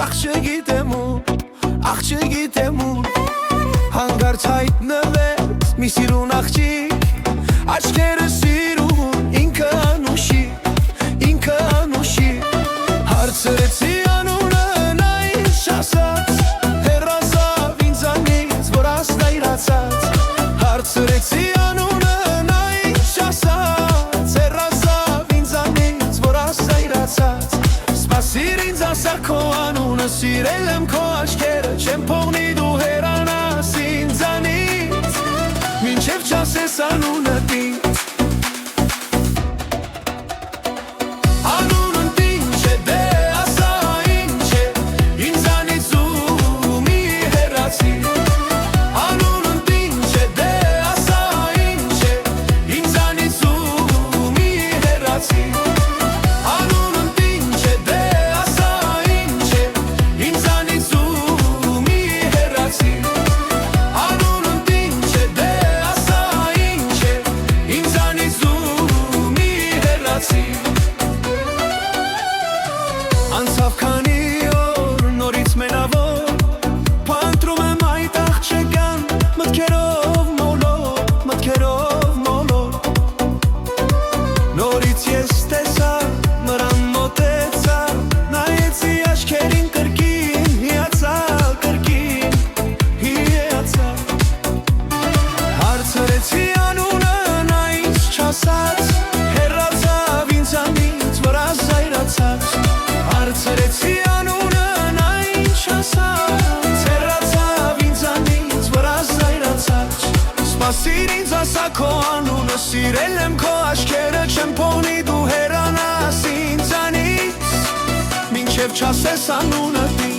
աղ չգիտեմ ու հանգարց հայտնվեց մի սիրուն աղջիկ աչքերը սիրուն ինքը անուշի հարցրեցի անունը նա ինձ չասաց հեռացավ ինձանից որ աստայրացած հարցրեցի անունը նա ինձ չասաց հեռացավ ինձանից որ աստայրացած սպասիր ինձ ասա քո անունը սիրել եմ քո աչքերը չեմ փողնի դու հեռանաս ինձանից մինչև չասես անունդ ինձ Անցավ քանի օր նորից մենավոր Փնտրում եմ այդ աղջկան մտքերով մոլոր Նորից ես տեսա նրան մոտեցա նայեցի աչքերին կրկին հիացա հարցրեցի անունը նա ինձ չասաց հեռացավ ինձանից որ ազայրացած հարցրեցի անունը նա ինձ չասաց հեռացավ ինձանից որ ազայրացած սպասիր ինձ ասա քո անունը սիրել եմ քո աչքերը չեմ փողնի դու հեռանաս ինձանից մինչև չասես անունդ